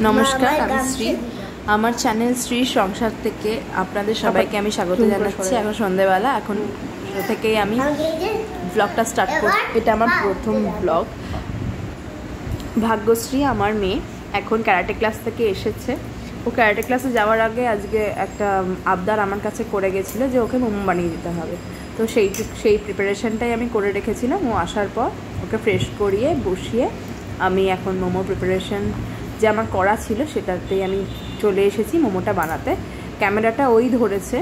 নমস্কার, আমি শ্রী। আমার চ্যানেল শ্রী সংসার থেকে আপনাদের সবাইকে আমি স্বাগত জানাচ্ছি। এখন সন্ধ্যেবেলা, এখন থেকেই আমি ব্লগটা স্টার্ট করছি। এটা আমার প্রথম ব্লগ। ভাগ্যশ্রী আমার মেয়ে এখন ক্যারাটে ক্লাস থেকে এসেছে। ও ক্যারাটে ক্লাসে যাওয়ার আগে আজকে একটা আবদার আমার কাছে করে গেছিলো যে ওকে মোমো বানিয়ে দিতে হবে। তো সেই প্রিপারেশনটাই আমি করে রেখেছিলাম। ও আসার পর ওকে ফ্রেশ করিয়ে বসিয়ে আমি এখন মোমো প্রিপারেশন যে আমার করা ছিল সেটাতেই আমি চলে এসেছি মোমোটা বানাতে। ক্যামেরাটা ওই ধরেছে,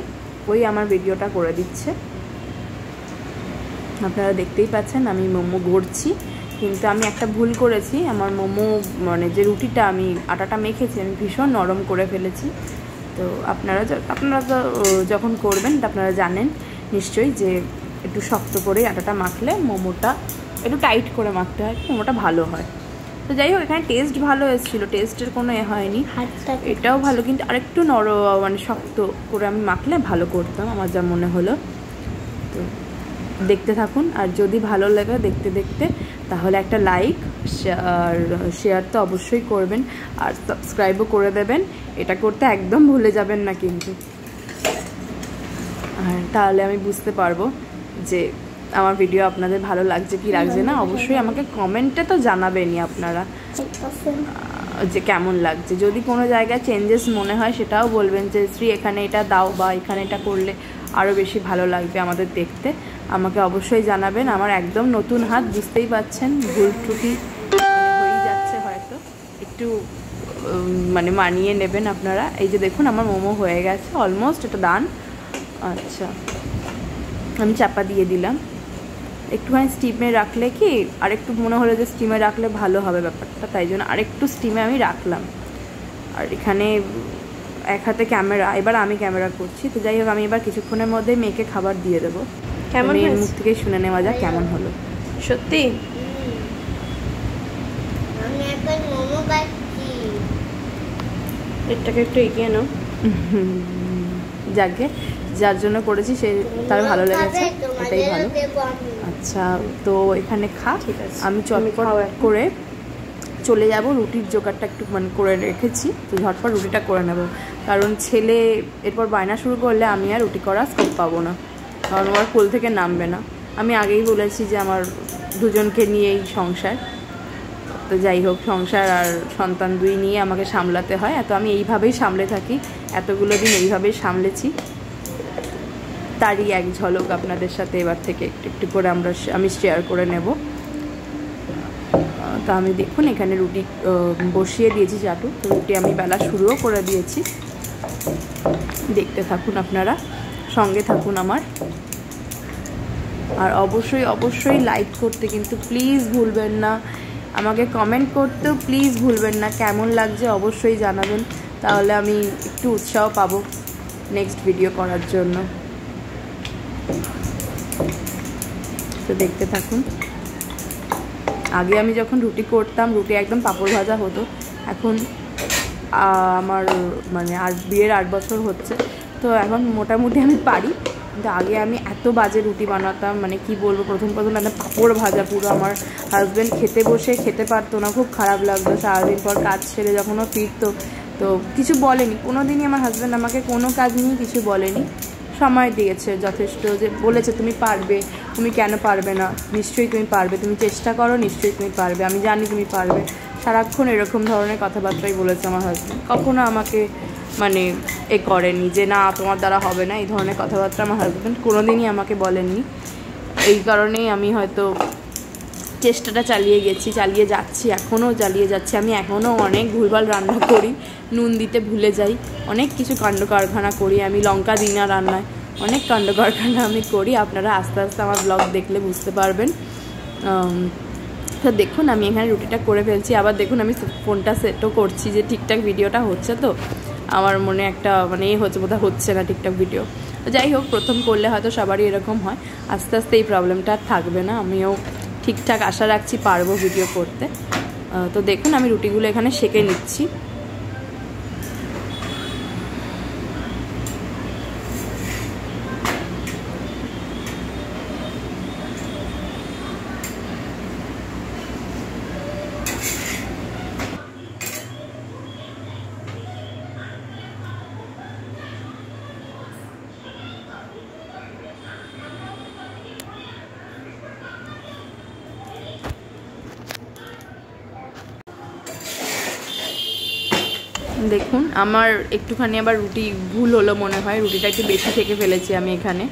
ওই আমার ভিডিওটা করে দিচ্ছে। আপনারা দেখতেই পাচ্ছেন আমি মোমো গড়ছি, কিন্তু আমি একটা ভুল করেছি। আমার মোমো মানে যে রুটিটা আমি আটাটা মেখেছি আমি ভীষণ নরম করে ফেলেছি। তো আপনারা তো যখন করবেন আপনারা জানেন নিশ্চয়ই যে একটু শক্ত করে আটাটা মাখলে মোমোটা একটু টাইট করে মাখতে হয়, মোমোটা ভালো হয়। তো যাই হোক, এখানে টেস্ট ভালো এসেছিলো, টেস্টের কোনো হয়নি। এটাও ভালো, কিন্তু আরেকটু মানে শক্ত করে আমি মাখলে ভালো করতাম, আমার যা মনে হলো। তো দেখতে থাকুন, আর যদি ভালো লাগে দেখতে দেখতে তাহলে একটা লাইক আর শেয়ার তো অবশ্যই করবেন, আর সাবস্ক্রাইবও করে দেবেন। এটা করতে একদম ভুলে যাবেন না কিন্তু। আর তাহলে আমি বুঝতে পারবো যে আমার ভিডিও আপনাদের ভালো লাগছে কি লাগছে না। অবশ্যই আমাকে কমেন্টে তো জানাবেনই আপনারা যে কেমন লাগছে। যদি কোনো জায়গায় চেঞ্জেস মনে হয় সেটাও বলবেন যে শ্রী এখানে এটা দাও বা এখানে এটা করলে আরও বেশি ভালো লাগবে আমাদের দেখতে, আমাকে অবশ্যই জানাবেন। আমার একদম নতুন হাত, বুঝতেই পাচ্ছেন ভুল ত্রুটি হয়েই যাচ্ছে, হয়তো একটু মানে মানিয়ে নেবেন আপনারা। এই যে দেখুন আমার মোমো হয়ে গেছে অলমোস্ট, এটা ডান। আচ্ছা, আমি চাপা দিয়ে দিলাম। একটুখানি স্টিমে রাখলে কি আরেকটু মনে হলো যে স্টিমে রাখলে ভালো হবে ব্যাপারটা, তাই জন্য আরেকটু স্টিমে আমি রাখলাম। আর এখানে এক হাতে ক্যামেরা, এবার আমি ক্যামেরা করছি। তো যাই হোক, আমি এবার কিছুক্ষণের মধ্যে মেয়েকে খাবার দিয়ে দেবো। কেমন মেয়ের মুখ থেকে শুনে নেওয়া যাক কেমন হলো। সত্যি এটাকে একটু এগিয়ে নাও। যাকে যার জন্য করেছি সে তার ভালো লেগেছে, এটাই ভালো। আচ্ছা, তো এখানে খা, ঠিক আছে। আমি চটপট করে চলে যাব, রুটির জোগাড়টা একটু মানে করে রেখেছি, তো ঝটপট রুটিটা করে নেব। কারণ ছেলে এরপর বায়না শুরু করলে আমি আর রুটি করার স্কোপ পাবো না, কারণ ওর কোল থেকে নামবে না। আমি আগেই বলেছি যে আমার দুজনকে নিয়েই সংসার। তো যাই হোক, সংসার আর সন্তান দুই নিয়ে আমাকে সামলাতে হয়। তো আমি এইভাবেই সামলে থাকি, এতগুলো দিন এইভাবেই সামলেছি। তারই এক ঝলক আপনাদের সাথে এবার থেকে একটু একটু করে আমি শেয়ার করে নেব। তো আমি দেখুন এখানে রুটি বসিয়ে দিয়েছি চাটু, তো রুটি আমি বেলা শুরুও করে দিয়েছি। দেখতে থাকুন আপনারা, সঙ্গে থাকুন আমার। আর অবশ্যই অবশ্যই লাইক করতে কিন্তু প্লিজ ভুলবেন না, আমাকে কমেন্ট করতেও প্লিজ ভুলবেন না। কেমন লাগছে অবশ্যই জানাবেন, তাহলে আমি একটু উৎসাহ পাবো নেক্সট ভিডিও করার জন্য। তো দেখতে থাকুন। আগে আমি যখন রুটি করতাম, রুটি একদম পাঁপড় ভাজা হতো। এখন আমার মানে বিয়ের 8 বছর হচ্ছে, তো এখন মোটামুটি আমি পারি। কিন্তু আগে আমি এত বাজে রুটি বানাতাম, মানে কি বলবো, প্রথম একটা পাঁপড় ভাজা পুরো। আমার হাজব্যান্ড খেতে বসে খেতে পারতো না, খুব খারাপ লাগতো। সারাদিন পর কাজ ছেড়ে যখন ও ফিরতো, তো কিছু বলেনি কোনো দিনই। আমার হাজব্যান্ড আমাকে কোনো কাজ নিয়ে কিছু বলেনি, সময় দিয়েছে যথেষ্ট, যে বলেছে তুমি পারবে, তুমি কেন পারবে না, নিশ্চয়ই তুমি পারবে, তুমি চেষ্টা করো, নিশ্চয়ই তুমি পারবে, আমি জানি তুমি পারবে। সারাক্ষণ এরকম ধরনের কথাবার্তাই বলেছে আমার হাজব্যান্ড। কখনো আমাকে মানে করেনি যে না তোমার দ্বারা হবে না, এই ধরনের কথাবার্তা আমার হাজব্যান্ড কোনোদিনই আমাকে বলেননি। এই কারণেই আমি হয়তো চেষ্টাটা চালিয়ে যাচ্ছি, এখনও চালিয়ে যাচ্ছি। আমি এখনও অনেক ভুলভাল রান্না করি, নুন দিতে ভুলে যাই, অনেক কিছু কাণ্ড কারখানা করি আমি, লঙ্কা দিই না রান্নায়, অনেক কাণ্ড কারখানা আমি করি। আপনারা আস্তে আস্তে আমার ব্লগ দেখলে বুঝতে পারবেন। তো দেখুন আমি এখানে রুটিটা করে ফেলছি। আবার দেখুন আমি ফোনটা সেটও করছি যে ঠিকঠাক ভিডিওটা হচ্ছে। তো আমার মনে একটা মানে হচ্ছে, বোধহয় হচ্ছে না ঠিকঠাক ভিডিও। তো যাই হোক, প্রথম করলে হয়তো সবারই এরকম হয়, আস্তে আস্তে এই প্রবলেমটা থাকবে না। আমিও ঠিকঠাক আশা রাখছি পারবো ভিডিও করতে। তো দেখুন আমি রুটিগুলো এখানে সেঁকে নিচ্ছি। দেখুন আমার একটুখানি আবার রুটি ভুল হলো মনে হয়, রুটিটা একটু বেশি থেকে ফেলেছি আমি এখানে।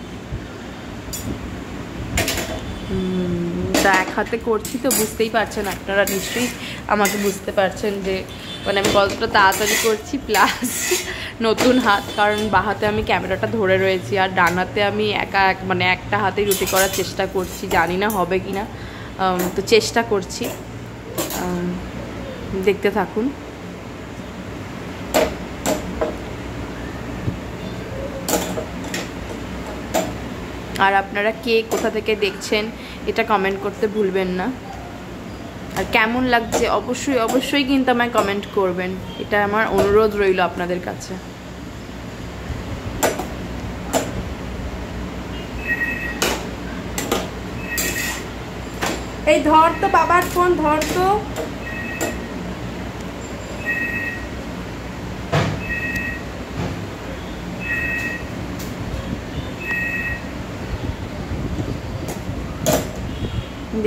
তা এক হাতে করছি তো বুঝতেই পারছেন আপনারা, নিশ্চয়ই আমাকে বুঝতে পারছেন যে মানে আমি কতটা তাড়াতাড়ি করছি, প্লাস নতুন হাত, কারণ বাঁ হাতে আমি ক্যামেরাটা ধরে রয়েছি আর ডান হাতে আমি মানে একটা হাতেই রুটি করার চেষ্টা করছি, জানি না হবে কি না, তো চেষ্টা করছি, দেখতে থাকুন। আর আপনারা কে কোথা থেকে দেখছেন এটা কমেন্ট করতে ভুলবেন না, আর কেমন লাগছে অবশ্যই অবশ্যই কিন্তু আমায় কমেন্ট করবেন, এটা আমার অনুরোধ রইল আপনাদের কাছে। এই ধর তো বাবার ফোন, ধর তো।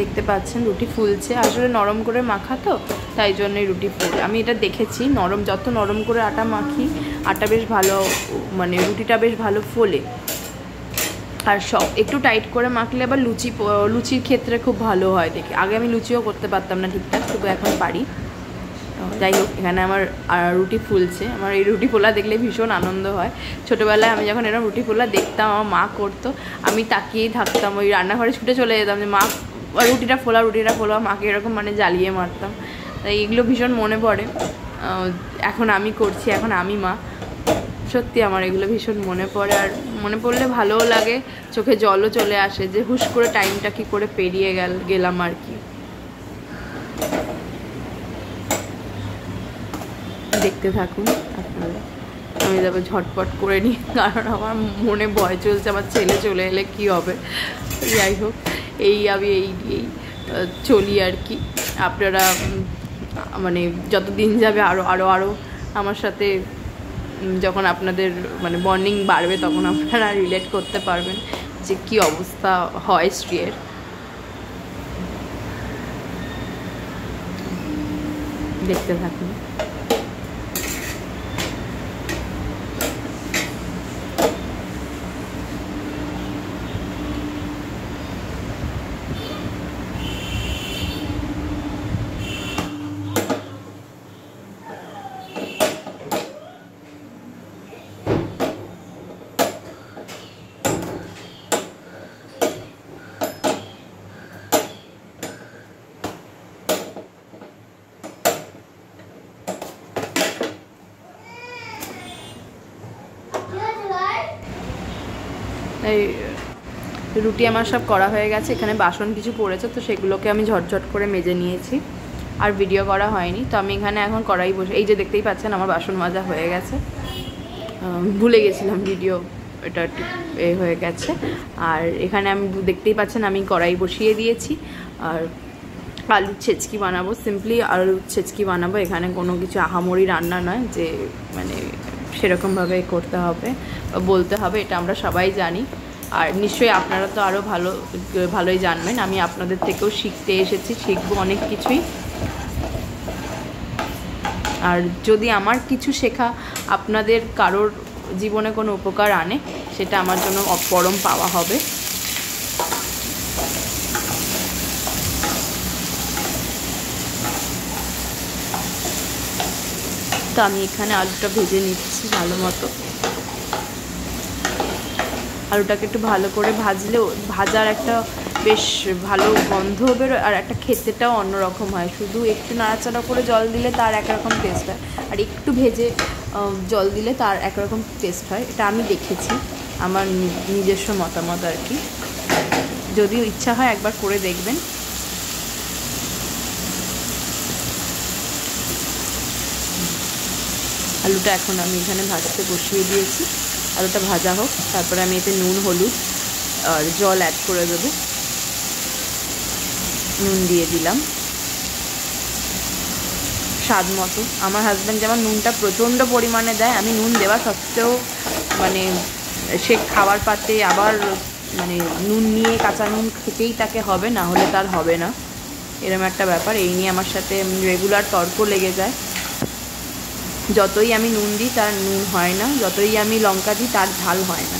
দেখতে পাচ্ছেন রুটি ফুলছে, আসলে নরম করে মাখা তো তাই জন্যই রুটি ফুল। আমি এটা দেখেছি, নরম যত নরম করে আটা মাখি আটা বেশ ভালো, মানে রুটিটা বেশ ভালো ফোলে। আর সব একটু টাইট করে মাখলে আবার লুচির ক্ষেত্রে খুব ভালো হয় দেখি। আগে আমি লুচিও করতে পারতাম না ঠিকঠাক, তবু এখন পারি। যাই হোক, এখানে আমার রুটি ফুলছে। আমার এই রুটি ফোলা দেখলে ভীষণ আনন্দ হয়। ছোটোবেলায় আমি যখন এরকম রুটি ফোলা দেখতাম আমার মা করতো, আমি তাকিয়েই থাকতাম, ওই রান্নাঘরে ছুটে চলে যেতাম যে মা রুটিটা ফোলা, মাকে এরকম মানে জ্বালিয়ে মারতাম। তাই এগুলো ভীষণ মনে পড়ে। এখন আমি করছি, এখন আমি মা, সত্যি আমার এগুলো ভীষণ মনে পড়ে। আর মনে পড়লে ভালোও লাগে, চোখে জলও চলে আসে যে হুশ করে টাইমটা কি করে পেরিয়ে গেলাম আর কি। দেখতে থাকুন আপনারা, আমি তারপর ঝটপট করে নিই, কারণ আমার মনে ভয় চলছে আমার ছেলে চলে এলে কি হবে। যাই হোক, আমি এই চলি আর কি। আপনারা মানে যত দিন যাবে আরও আমার সাথে যখন আপনাদের মানে বন্ডিং বাড়বে তখন আপনারা রিলেট করতে পারবেন যে কি অবস্থা হয় স্ত্রীর। দেখতে থাকুন। এই রুটি আমার সব করা হয়ে গেছে, এখানে বাসন কিছু পড়েছে তো সেগুলোকে আমি ঝটঝট করে মেজে নিয়েছি, আর ভিডিও করা হয়নি। তো আমি এখানে এখন কড়াই বসে, এই যে দেখতেই পাচ্ছেন আমার বাসন মাজা হয়ে গেছে, ভুলে গেছিলাম ভিডিও, এটা একটু হয়ে গেছে। আর এখানে আমি দেখতেই পাচ্ছেন আমি কড়াই বসিয়ে দিয়েছি, আর আলুর ছেচকি বানাবো, সিম্পলি আলুর ছেচকি বানাবো। এখানে কোনো কিছু আহামরি রান্না নয় যে মানে সেরকমভাবে করতে হবে বলতে হবে, এটা আমরা সবাই জানি। আর নিশ্চয়ই আপনারা তো আরও ভালোই জানবেন, আমি আপনাদের থেকেও শিখতে এসেছি, শিখবো অনেক কিছুই। আর যদি আমার কিছু শেখা আপনাদের কারোর জীবনে কোনো উপকার আনে, সেটা আমার জন্য পরম পাওয়া হবে। তো আমি এখানে আলুটা ভেজে নিচ্ছি ভালো মতো। আলুটাকে একটু ভালো করে ভাজলে ভাজার একটা বেশ ভালো গন্ধ বেরোয়, আর একটা খেতেটাও অন্যরকম হয়। শুধু একটু নাড়াচাড়া করে জল দিলে তার একরকম টেস্ট হয়, আর একটু ভেজে জল দিলে তার একরকম টেস্ট হয়। এটা আমি দেখেছি, আমার নিজস্ব মতামত আর কি। যদিও ইচ্ছা হয় একবার করে দেখবেন। আলুটা এখন আমি এখানে ভাজতে বসিয়ে দিয়েছি, আলুটা ভাজা হোক, তারপরে আমি এতে নুন হলুদ আর জল অ্যাড করে দেবো। নুন দিয়ে দিলাম স্বাদ মতো। আমার হাজব্যান্ড যেমন নুনটা প্রচণ্ড পরিমাণে দেয়, আমি নুন দেওয়া সত্ত্বেও মানে সে খাওয়ার পাতে আবার মানে নুন নিয়ে কাঁচা নুন খেতেই তাকে হবে, না হলে তার হবে না, এরকম একটা ব্যাপার। এই নিয়ে আমার সাথে রেগুলার তর্ক লেগে যায়। যতই আমি নুন দিই তার নুন হয় না, যতই আমি লঙ্কা দিই তার ঝাল হয় না।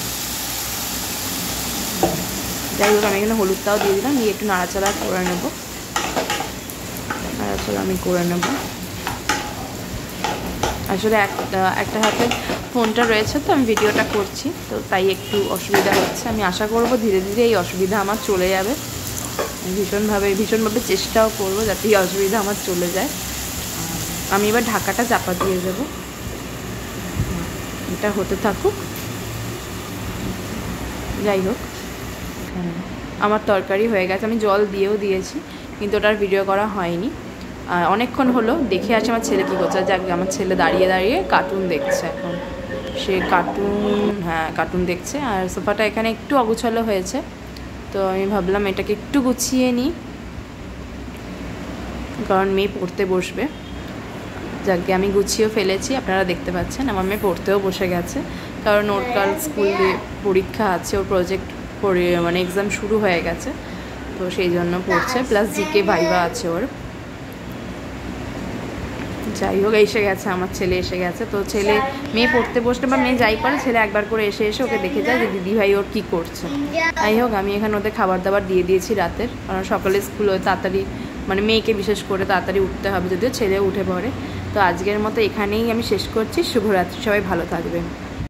যাই হোক, আমি এখানে হলুদটাও দিয়ে দিলাম, দিয়ে একটু নাড়াচাড়া করে নেব। নাড়াচাড়া আমি করে নেব। আসলে একটা হাতে ফোনটা রয়েছে, তো আমি ভিডিওটা করছি, তো তাই একটু অসুবিধা হচ্ছে। আমি আশা করব ধীরে ধীরে এই অসুবিধা আমার চলে যাবে। ভীষণভাবে চেষ্টাও করব যাতে এই অসুবিধা আমার চলে যায়। আমি এবার ঢাকাটা চাপা দিয়ে দেবো, এটা হতে থাকুক। যাই হোক, আমার তরকারি হয়ে গেছে, আমি জল দিয়েও দিয়েছি, কিন্তু ওটার ভিডিও করা হয়নি। অনেকক্ষণ হলো, দেখে আসি আমার ছেলে কী করছে। যাক, আমার ছেলে দাঁড়িয়ে দাঁড়িয়ে কার্টুন দেখছে এখন। সে কার্টুন দেখছে। আর সোফাটা এখানে একটু অগুছালো হয়েছে, তো আমি ভাবলাম এটাকে একটু গুছিয়ে নিই, কারণ মেয়ে পড়তে বসবে। যাকে আমি গুছিয়েও ফেলেছি, আপনারা দেখতে পাচ্ছেন। আমার মেয়ে পড়তেও বসে গেছে, কারণ ওর কাল স্কুলে পরীক্ষা আছে, ওর প্রজেক্ট মানে এক্সাম শুরু হয়ে গেছে, তো সেই জন্য পড়ছে, প্লাস জিকে ভাইভা আছে ওর। যাই হোক, এসে গেছে আমার ছেলে, এসে গেছে। তো মেয়ে পড়তে বসলে বা মেয়ে যাই করে, ছেলে একবার করে এসে ওকে দেখে যায় যে দিদিভাই ওর কী করছে। যাই হোক, আমি এখানে ওদের খাবার দাবার দিয়ে দিয়েছি রাতের, কারণ সকালে স্কুল তাড়াতাড়ি, মানে মেয়েকে বিশেষ করে তাড়াতাড়ি উঠতে হবে, যদিও ছেলেও উঠে পড়ে। তো আজকের মতো এখানেই আমি শেষ করছি। শুভরাত্রি, সবাই ভালো থাকবেন।